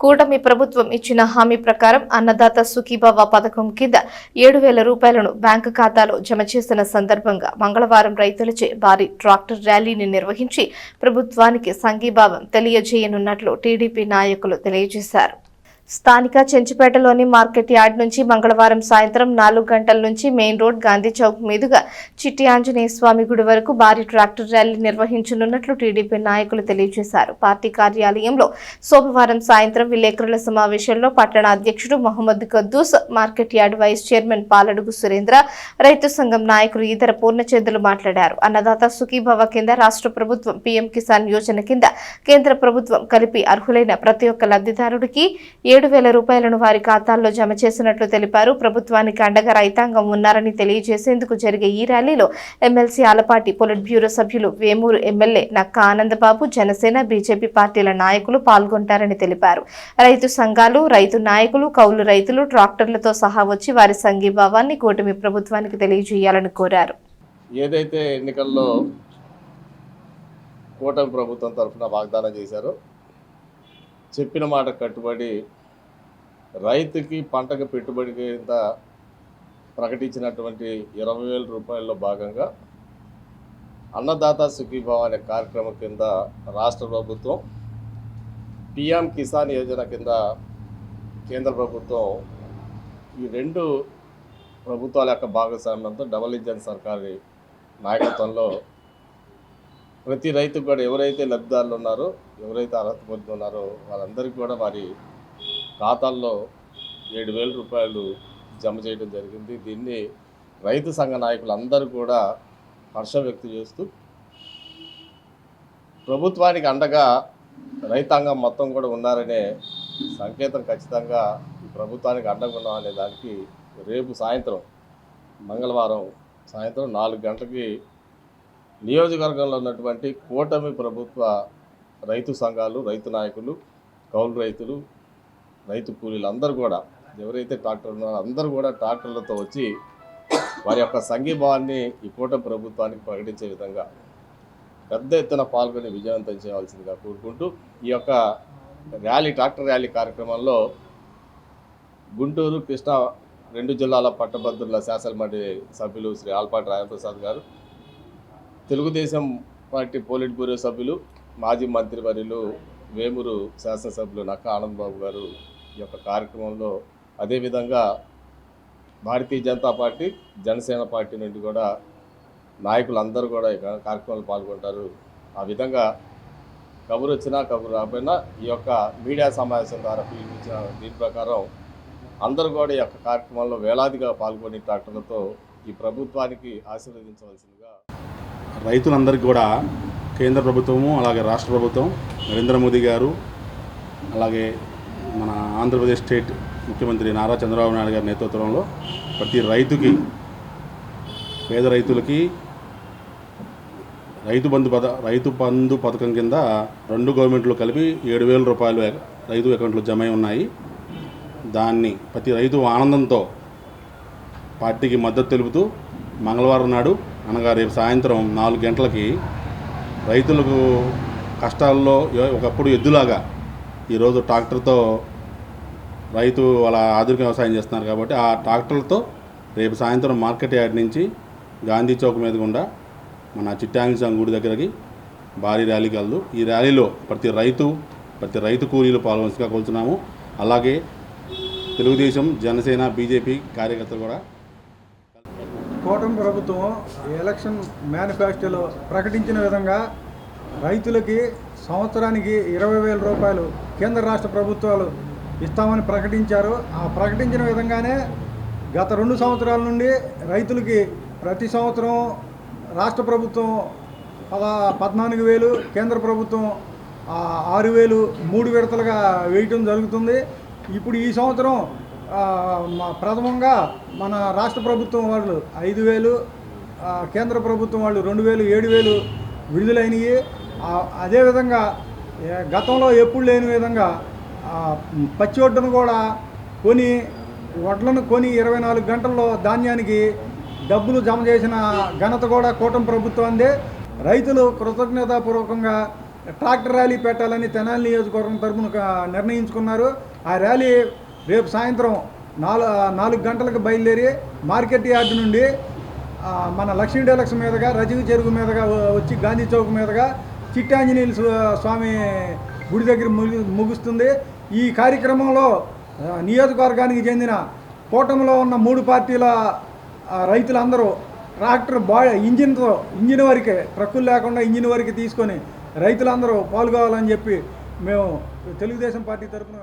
కూటమి ప్రభుత్వం ఇచ్చిన హామీ ప్రకారం అన్నదాత సుఖీభవ పథకం కింద 7,000 రూపాయలను బ్యాంకు ఖాతాలో జమ చేసిన సందర్భంగా మంగళవారం రైతులచే భారీ ట్రాక్టర్ ర్యాలీని నిర్వహించి ప్రభుత్వానికి సంఘీభావం తెలియజేయనున్నట్లు టీడీపీ నాయకులు తెలియజేశారు. స్థానిక చెంచుపేటలోని మార్కెట్ యార్డ్ నుంచి మంగళవారం సాయంత్రం 4 గంటల నుంచి మెయిన్ రోడ్ గాంధీ చౌక్ మీదుగా చిట్టి ఆంజనేయ స్వామి గుడి వరకు భారీ ట్రాక్టర్ ర్యాలీ నిర్వహించనున్నట్లు టీడీపీ నాయకులు తెలియజేశారు. పార్టీ కార్యాలయంలో సోమవారం సాయంత్రం విలేకరుల సమావేశంలో పట్టణ అధ్యక్షుడు Mohammed Kaddus, market yard vice chairman Paladugu Surendra, రైతు సంఘం నాయకులు ఇతర పూర్ణచేందులు మాట్లాడారు. అన్నదాత సుఖీభవ కింద రాష్ట్ర ప్రభుత్వం, పీఎం కిసాన్ యోజన కింద కేంద్ర ప్రభుత్వం కలిపి అర్హులైన ప్రతి ఒక్క లబ్ధిదారుడికి 7,000 రూపాయలను వారి ఖాతాల్లో జమ చేసినట్లు తెలిపారు. ప్రభుత్వానికి అండగా రైతాంగం ఉన్నారని తెలియజేసేందుకు జరిగే ఈ ర్యాలీలో ఎమ్మెల్సీ ఆలపాటి, పొలిట్ బ్యూరో సభ్యులు, వేమూరు ఎమ్మెల్యే నక్క ఆనందబాబు, జనసేన, బీజేపీ పార్టీల నాయకులు పాల్గొంటారని తెలిపారు. రైతు సంఘాలు, రైతు నాయకులు, కౌలు రైతులు ట్రాక్టర్లతో సహా వచ్చి వారి సంఘీభావాన్ని కూటమి ప్రభుత్వానికి తెలియజేయాలని కోరారు. ఏదైతే ఎన్నికల్లో కూటమి ప్రభుత్వం తరఫున వాగ్దానం చేశారో చెప్పిన మాట కట్టుబడి రైతుకి పంటకు పెట్టుబడి కింద ప్రకటించినటువంటి 20,000 రూపాయల్లో భాగంగా అన్నదాత సుఖీభవ అనే కార్యక్రమం కింద రాష్ట్ర ప్రభుత్వం, పీఎం కిసాన్ యోజన కింద కేంద్ర ప్రభుత్వం, ఈ రెండు ప్రభుత్వాల యొక్క భాగస్వామ్యంతో డబుల్ ఇంజన్ సర్కారు నాయకత్వంలో ప్రతి రైతుకు కూడా ఎవరైతే లబ్ధిదారులు ఉన్నారో, ఎవరైతే అర్హత పొందుతున్నారో వాళ్ళందరికీ కూడా వారి ఖాతాల్లో 7,000 రూపాయలు జమ చేయడం జరిగింది. దీన్ని రైతు సంఘ నాయకులందరూ కూడా హర్షం వ్యక్తం చేస్తూ ప్రభుత్వానికి అండగా రైతాంగం మొత్తం కూడా ఉన్నారనే సంకేతం ఖచ్చితంగా ఈ ప్రభుత్వానికి అండగా ఉన్నామనే దానికి రేపు సాయంత్రం, మంగళవారం సాయంత్రం 4 గంటలకి నియోజకవర్గంలో ఉన్నటువంటి కూటమి ప్రభుత్వ రైతు సంఘాలు, రైతు నాయకులు, కౌలు రైతులు, రైతు కూలీలు అందరూ కూడా, ఎవరైతే ట్రాక్టర్ ఉన్నారో అందరూ కూడా ట్రాక్టర్లతో వచ్చి వారి యొక్క సంఘీభావాన్ని ఈ కూటమి ప్రభుత్వానికి ప్రకటించే విధంగా పెద్ద ఎత్తున పాల్గొని విజయవంతం చేయవలసిందిగా కోరుకుంటూ ఈ యొక్క ట్రాక్టర్ ర్యాలీ కార్యక్రమంలో గుంటూరు, కృష్ణా 2 జిల్లాల పట్టభద్రుల శాసనమండలి సభ్యులు శ్రీ ఆల్పాటి రాయప్రసాద్ గారు, తెలుగుదేశం పార్టీ పొలిట్ బ్యూరో సభ్యులు, మాజీ మంత్రివర్యులు వేమూరు శాసనసభ్యులు నక్క ఆనందబాబు గారు ఈ యొక్క కార్యక్రమంలో, అదేవిధంగా భారతీయ జనతా పార్టీ, జనసేన పార్టీ నుండి కూడా నాయకులందరూ కూడా ఈ కార్యక్రమంలో పాల్గొంటారు. ఆ విధంగా కబురు వచ్చినా కబురు రాకపోయినా ఈ యొక్క మీడియా సమావేశం ద్వారా పిలిపించిన దీని ప్రకారం అందరూ కూడా ఈ యొక్క కార్యక్రమంలో వేలాదిగా పాల్గొని ట్రాక్టర్లతో ఈ ప్రభుత్వానికి ఆశీర్వదించవలసిందిగా. రైతులందరికీ కూడా కేంద్ర ప్రభుత్వము, అలాగే రాష్ట్ర ప్రభుత్వం, నరేంద్ర మోదీ గారు, అలాగే మన ఆంధ్రప్రదేశ్ స్టేట్ ముఖ్యమంత్రి నారా చంద్రబాబు నాయుడు గారి నేతృత్వంలో ప్రతి రైతుకి, పేద రైతులకి రైతు బంధు పథకం కింద 2 గవర్నమెంట్లు కలిపి 7,000 రూపాయలు రైతు అకౌంట్లో జమ ఉన్నాయి. దాన్ని ప్రతి రైతు ఆనందంతో పార్టీకి మద్దతు తెలుపుతూ మంగళవారం నాడు, అనగా రేపు సాయంత్రం 4 గంటలకి రైతులకు కష్టాల్లో ఒకప్పుడు ఎద్దులాగా ఈరోజు ట్రాక్టర్తో రైతు వాళ్ళ ఆధునిక వ్యవసాయం చేస్తున్నారు కాబట్టి ఆ ట్రాక్టర్లతో రేపు సాయంత్రం మార్కెట్ యార్డ్ నుంచి గాంధీ చౌక్ మీద గుండా మన చిట్టి ఆంజనేయ స్వామి గుడి దగ్గరకి భారీ ర్యాలీ కలదు. ఈ ర్యాలీలో ప్రతి రైతు కూలీలు పాల్గొనగా కోరుతున్నాము. అలాగే తెలుగుదేశం, జనసేన, బీజేపీ కార్యకర్తలు కూడా. కూటమి ప్రభుత్వం ఎలక్షన్ మేనిఫెస్టోలో ప్రకటించిన విధంగా రైతులకి సంవత్సరానికి 20,000 రూపాయలు కేంద్ర రాష్ట్ర ప్రభుత్వాలు ఇస్తామని ప్రకటించారు. ఆ ప్రకటించిన విధంగానే గత 2 సంవత్సరాల నుండి రైతులకి ప్రతి సంవత్సరం రాష్ట్ర ప్రభుత్వం 14,000, కేంద్ర ప్రభుత్వం 6,000 3 విడతలుగా వేయటం జరుగుతుంది. ఇప్పుడు ఈ సంవత్సరం ప్రథమంగా మన రాష్ట్ర ప్రభుత్వం వాళ్ళు 5,000, కేంద్ర ప్రభుత్వం వాళ్ళు 2,000, 7,000 విడుదలైనవి. అదేవిధంగా గతంలో ఎప్పుడు లేని విధంగా పచ్చి వడ్లను కూడా వడ్లను కొని 24 గంటల్లో ధాన్యానికి డబ్బులు జమ చేసిన ఘనత కూడా కూటమి ప్రభుత్వందే. రైతులు కృతజ్ఞతాపూర్వకంగా ట్రాక్టర్ ర్యాలీ పెట్టాలని తెనాలి నియోజకవర్గం తరఫున నిర్ణయించుకున్నారు. ఆ ర్యాలీ రేపు సాయంత్రం 4 గంటలకు బయలుదేరి మార్కెట్ యార్డు నుండి మన లక్ష్మీ డైలక్స్ మీదుగా రజక చెరువు మీదుగా వచ్చి గాంధీ చౌక్ మీదుగా చిట్టాంజనేయుల స్వామి గుడి దగ్గర ముగుస్తుంది. ఈ కార్యక్రమంలో నియోజకవర్గానికి చెందిన కూటమిలో ఉన్న 3 పార్టీల రైతులందరూ ట్రాక్టర్ ఇంజిన్ వరకే, ట్రక్కులు లేకుండా ఇంజిన్ వరకు తీసుకొని రైతులందరూ పాల్గొవాలని చెప్పి మేము తెలుగుదేశం పార్టీ తరఫున